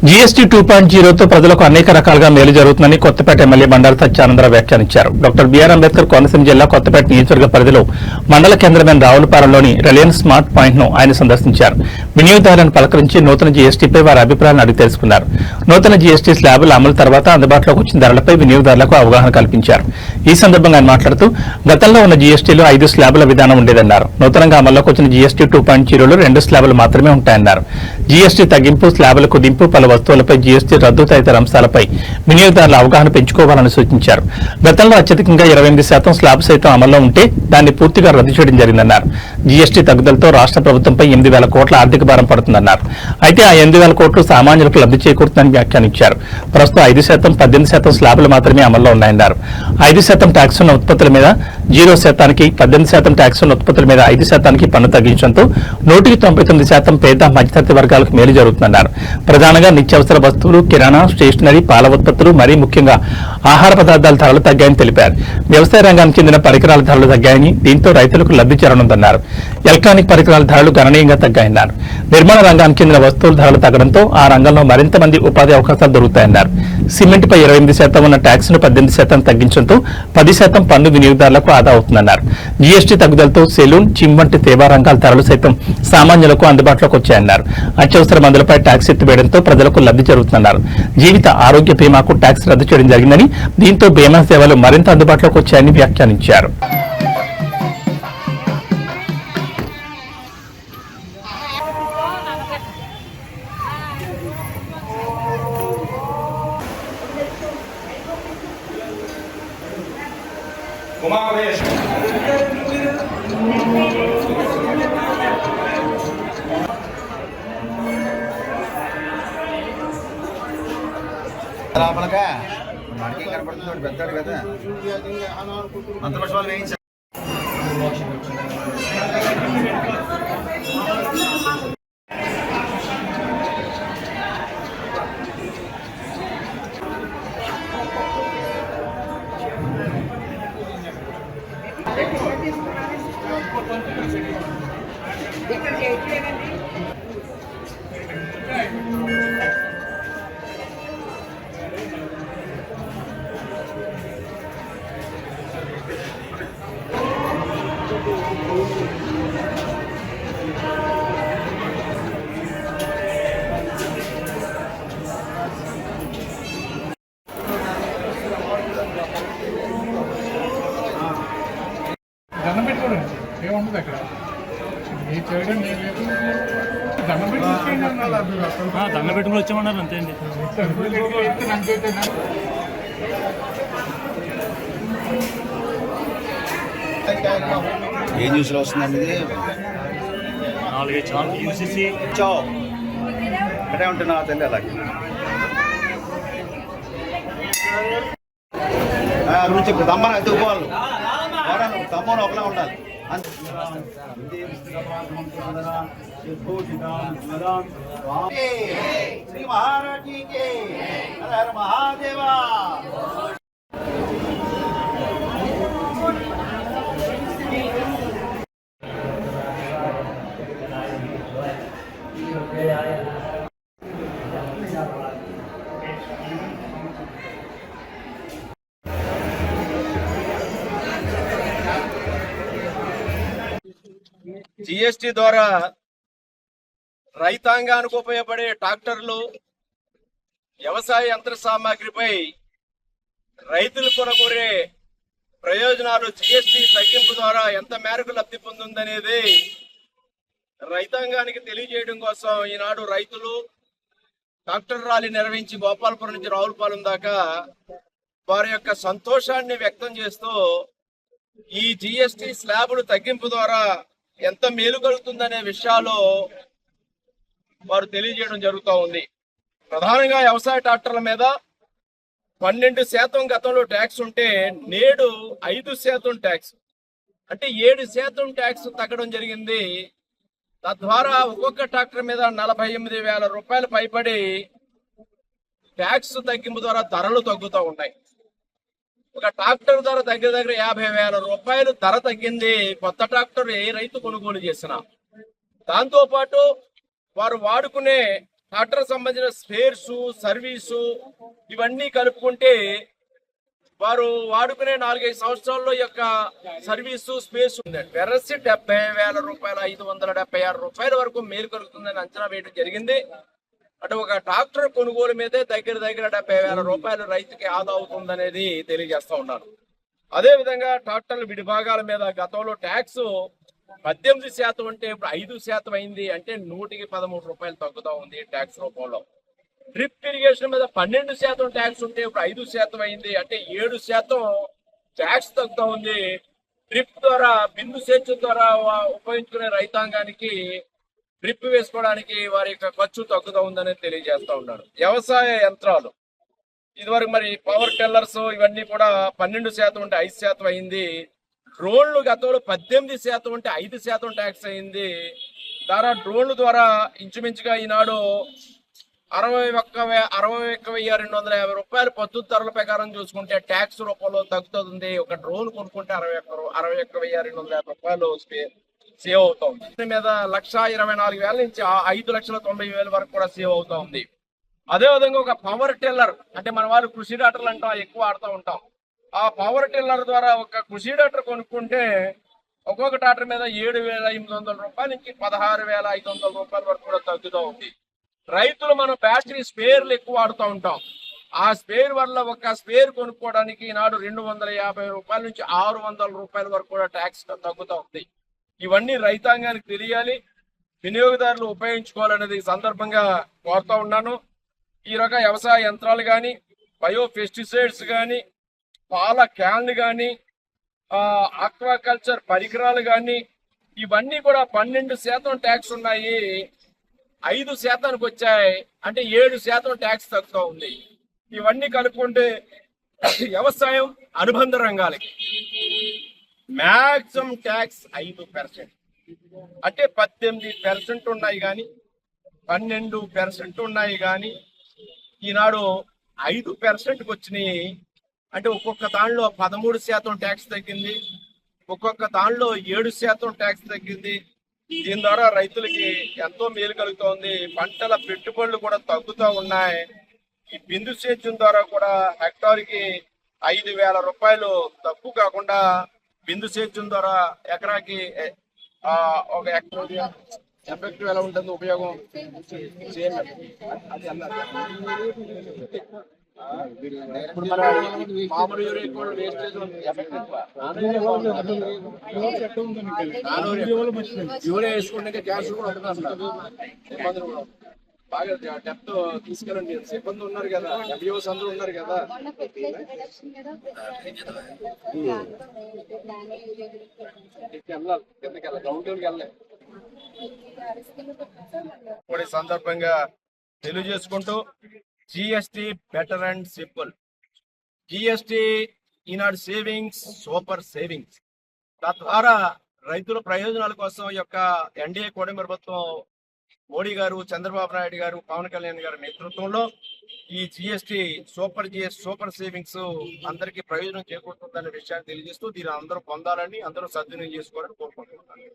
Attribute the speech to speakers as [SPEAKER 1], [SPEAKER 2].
[SPEAKER 1] GST 2.0తో ప్రజలకు అనేక రకాలుగా మేలు జరుగుతుందని కొత్తపేట ఎమ్మెల్యే బండారు సత్యానందరావు వ్యాఖ్యానించారు. డాక్టర్ బిఆర్ అంబేద్కర్ కోనసీమ జిల్లా కొత్తపేట నియోజకవర్గ పరిధిలో మండల కేంద్రమైన రావులపాలెంలోని రిలయన్స్ స్మార్ట్ పాయింట్ ను ఆయన సందర్శించారు. వినియోగదారులను పలకరించి నూతన జీఎస్టీపై వారి అభిప్రాయాలను అడిగి తెలుసుకున్నారు. నూతన జీఎస్టీ స్లాబుల అమలు తర్వాత అందుబాటులోకి వచ్చిన ధరలపై వినియోగదారులకు అవగాహన కల్పించారు. ఈ సందర్భంగా ఆయన మాట్లాడుతూ గతంలో ఉన్న జీఎస్టీలో 5 స్లాబుల విధానం ఉండేదన్నారు. నూతనంగా అమల్లోకి వచ్చిన జీఎస్టీ 2.0లో 2 స్లాబులు మాత్రమే ఉంటాయన్నారు. జీఎస్టీ తగ్గింపు, స్లాబుల కుదింపు, పలు వస్తువులపై జీఎస్టీ రద్దు తదితర అంశాలపై వినియోగదారుల అవగాహన పెంచుకోవాలని సూచించారు. గతంలో అత్యధికంగా 28% స్లాబ్ సైతం అమల్లో ఉంటే దాన్ని పూర్తిగా రద్దు చేయడం జరిగిందన్నారు. జీఎస్టీ తగ్గుదలతో రాష్ట్ర ప్రభుత్వంపై 8,000 కోట్ల ఆర్థిక భారం పడుతుందన్నారు. అయితే ఆ 8,000 కోట్లు సామాన్యులకు లబ్ధి చేకూరుతుందని వ్యాఖ్యానించారు. ప్రస్తుతం 5%, 18% స్లాబులు మాత్రమే అమల్లో ఉన్నాయన్నారు. 5% ట్యాక్స్ ఉన్న ఉత్పత్తుల మీద 0%, 18% ట్యాక్స్ ఉన్న ఉత్పత్తుల మీద 5% పన్ను తగ్గించడంతో 199% పేద మధ్యతరగతి వర్గాలకు మేలు జరుగుతుందన్నారు. ప్రధానంగా నిత్యావసర వస్తువులు, కిరాణా, స్టేషనరీ, పాల ఉత్పత్తులు, మరీ ముఖ్యంగా ఆహార పదార్థాల ధరలు తగ్గాయని తెలిపారు. వ్యవసాయ రంగానికి చెందిన పరికరాల ధరలు తగ్గాయని, దీంతో రైతులకు లబ్ధి చేరనుందన్నారు. ఎలక్ట్రానిక్ పరికరాల ధరలు గణనీయంగా తగ్గాయన్నారు. నిర్మాణ రంగానికి చెందిన వస్తువుల ధరలు తగ్గడంతో ఆ రంగంలో మరింత మంది ఉపాధి అవకాశాలు దొరుకుతాయన్నారు. సిమెంట్పై 28% ఉన్న ట్యాక్స్ ను 18% తగ్గించడంతో 10% పన్ను వినియోగదారులకు ఆదా అవుతుందన్నారు. జీఎస్టీ తగ్గుదలతో సెలూన్, జిమ్ వంటి సేవా రంగాల ధరలు సైతం సామాన్యులకు అందుబాటులోకి వచ్చాయన్నారు. అత్యవసర మందులపై ట్యాక్స్ ఎత్తివేయడంతో ప్రజలకు లబ్ధి జరుగుతుందన్నారు. జీవిత ఆరోగ్య బీమాకు ట్యాక్స్ రద్దు చేయడం జరిగిందని, దీంతో బీమా సేవలు మరింత అందుబాటులోకి వచ్చాయని వ్యాఖ్యానించారు.
[SPEAKER 2] లోపలగా మనకి కనపడుతుంది పెద్దాడు కదా అంత పక్షాలు వేయించారు.
[SPEAKER 3] దండం పెట్టుకోండి, ఏముండదు అక్కడ చేయడం దండం పెట్టుకుని వచ్చామన్నారు అంతే అండి.
[SPEAKER 2] ఏ న్యూస్లో వస్తుందండి ఇది?
[SPEAKER 3] 4-5 ఛానల్ యూసీసీ
[SPEAKER 2] ఇక్కడే ఉంటున్నా తెలియదు అలాగే గురించి దమ్మని ఎత్తుకోవాలి. తమ్మని ఒకలా ఉండాలి. శ్రీ మహారాజీకి హర మహాదేవా.
[SPEAKER 4] జీఎస్టీ ద్వారా రైతాంగానికి ఉపయోగపడే ట్రాక్టర్లు, వ్యవసాయ యంత్ర సామాగ్రిపై రైతులు కొనగోరే ప్రయోజనాలు జీఎస్టీ తగ్గింపు ద్వారా ఎంత మేరకు లబ్ధి పొందుందనేది రైతాంగానికి తెలియజేయడం కోసం ఈనాడు రైతులు ట్రాక్టర్ ర్యాలీ నిర్వహించి గోపాలపురం నుంచి రావులపాలెం దాకా వారి యొక్క సంతోషాన్ని వ్యక్తం చేస్తూ ఈ జీఎస్టీ స్లాబులు తగ్గింపు ద్వారా ఎంత మేలు కలుగుతుందనే విషయాలు వారు తెలియజేయడం జరుగుతూ ఉంది. ప్రధానంగా వ్యవసాయ ట్రాక్టర్ల మీద 12% గతంలో ట్యాక్స్ ఉంటే నేడు 5% ట్యాక్స్, అంటే 7% ట్యాక్స్ తగ్గడం జరిగింది. తద్వారా ఒక్కొక్క ట్రాక్టర్ మీద 48,000 రూపాయలు పైబడి ట్యాక్స్ తగ్గింపు ద్వారా ధరలు తగ్గుతూ ఉన్నాయి. ఒక ట్రాక్టర్ ధర దగ్గర 50,000 రూపాయలు ధర తగ్గింది కొత్త ట్రాక్టర్ ఏ రైతు కొనుగోలు చేసినా. దాంతో పాటు వారు వాడుకునే ట్రాక్టర్ సంబంధించిన స్పేర్స్, సర్వీసు ఇవన్నీ కలుపుకుంటే వారు వాడుకునే 4-5 సంవత్సరాల్లో యొక్క సర్వీసు స్పేస్ ఉందండి. వెరసి 70,000 రూపాయలు, 576 రూపాయల వరకు మేలు కలుగుతుందని అంచనా వేయడం జరిగింది. అంటే ఒక ట్రాక్టర్ కొనుగోలు మీదే దగ్గర 70,000 రూపాయలు రైతుకి ఆదా అవుతుందనేది తెలియజేస్తా ఉన్నాను. అదే విధంగా ట్రాక్టర్ల విడిభాగాల మీద గతంలో ట్యాక్స్ 18% ఉంటే ఇప్పుడు 5% అయింది. అంటే 113 రూపాయలు తగ్గుతా ఉంది ట్యాక్స్ రూపంలో. డ్రిప్ ఇరిగేషన్ మీద 12% ట్యాక్స్ ఉంటే ఇప్పుడు 5% అయింది. అంటే 7% ట్యాక్స్ తగ్గుతా ఉంది. డ్రిప్ ద్వారా, బిందు సేద్యం ద్వారా ఉపయోగించుకునే రైతాంగానికి డ్రిప్ వేసుకోవడానికి వారి యొక్క ఖర్చు తగ్గుతా ఉందని తెలియజేస్తా ఉన్నారు. వ్యవసాయ యంత్రాలు ఇదివరకు మరి పవర్ టిల్లర్స్ ఇవన్నీ కూడా 12% ఉంటే 5% అయింది. డ్రోన్లు గతంలో 18% ఉంటే 5% ట్యాక్స్ అయింది. డ్రోన్ల ద్వారా ఇంచుమించుగా ఈనాడు 61,250 రూపాయలు పద్ధతి ధరల ప్రకారం చూసుకుంటే ట్యాక్స్ రూపంలో తగ్గుతుంది. ఒక డ్రోన్ కొనుక్కుంటే 61,250 రూపాయలు సేవ్ అవుతుంది. దీని మీద 1,24,000 నుంచి 5,90,000 వరకు కూడా సేవ్ అవుతా ఉంది. అదేవిధంగా ఒక పవర్ టిల్లర్, అంటే మన వాళ్ళు కృషి డాక్టర్లు అంటాం, ఎక్కువ ఆడుతూ ఉంటాం. ఆ పవర్ టిల్లర్ ద్వారా ఒక కృషి డాక్టర్ కొనుక్కుంటే ఒక్కొక్క ట్రాక్టర్ మీద 7,800 రూపాయల నుంచి 16,500 రూపాయల వరకు కూడా తగ్గుతూ ఉంది. రైతులు మనం బ్యాటరీ స్పేర్లు ఎక్కువ వాడుతూ ఉంటాం. ఆ స్పేర్ వల్ల ఒక స్పేర్ కొనుక్కోవడానికి ఈనాడు 250 రూపాయల నుంచి 600 రూపాయల వరకు కూడా ట్యాక్స్ తగ్గుతూ ఉంది. ఇవన్నీ రైతాంగానికి తెలియాలి, వినియోగదారులు ఉపయోగించుకోవాలనేది ఈ సందర్భంగా కోరుతా ఉన్నాను. ఈ రక వ్యవసాయ యంత్రాలు కానీ, బయో పెస్టిసైడ్స్ కానీ, పాల క్యాన్లు కానీ, ఆక్వాకల్చర్ పరికరాలు కానీ ఇవన్నీ కూడా 12% ట్యాక్స్ ఉన్నాయి. 5%కి వచ్చాయి. అంటే 7% ట్యాక్స్ తగ్గుతూ ఉంది. ఇవన్నీ కలుపుకుంటే వ్యవసాయం అనుబంధ రంగాలకి మ్యాక్సిమం ట్యాక్స్ 5%. అంటే 18% ఉన్నాయి కానీ, 12% ఉన్నాయి కానీ ఈనాడు 5%కి వచ్చినాయి. అంటే ఒక్కొక్క దానిలో 13% ట్యాక్స్ తగ్గింది, ఒక్కొక్క దానిలో 7% ట్యాక్స్ తగ్గింది. దీని ద్వారా రైతులకి ఎంతో మేలు కలుగుతోంది. పంటల పెట్టుబడులు కూడా తగ్గుతూ ఉన్నాయి. ఈ బిందు సేద్యం ద్వారా కూడా హెక్టార్కి 5,000 రూపాయలు తక్కువ కాకుండా బిందు సేద్యం ద్వారా ఎకరాకి ఒక ఎఫెక్టివ్ ఎలా ఉంటుంది ఉపయోగం సేమ్. ఇప్పుడు మన మామూలు యూరియా వేస్టేజ్ ఎఫెక్ట్ ఎక్కువ. యూరియా వేసుకుంటే గ్యాస్ కూడా ఉంటుంది. ఇబ్బందులు కూడా బాగా డెప్త్ తీసుకెళ్ళండి. సిబ్బంది ఉన్నారు కదా, ఎంబీఓస్ అందరూ ఉన్నారు కదా. వెళ్ళాలి కిందకి వెళ్ళాలి, గ్రౌండ్ లెవెల్కి వెళ్ళాలి. కూడా సందర్భంగా తెలియజేసుకుంటూ GST better and simple. GST Eenadu savings, super savings. తద్వారా రైతుల ప్రయోజనాల కోసం యొక్క ఎన్డీఏ కూటమి ప్రభుత్వం మోడీ గారు, చంద్రబాబు నాయుడు గారు, పవన్ కళ్యాణ్ గారి నేతృత్వంలో ఈ జిఎస్టీ సూపర్ సేవింగ్స్ అందరికీ ప్రయోజనం చేకూరుతుందనే విషయాన్ని తెలియజేస్తూ దీన్ని అందరూ పొందాలని, అందరూ సద్వినియోగం చేసుకోవాలని కోరుకుంటున్నాను.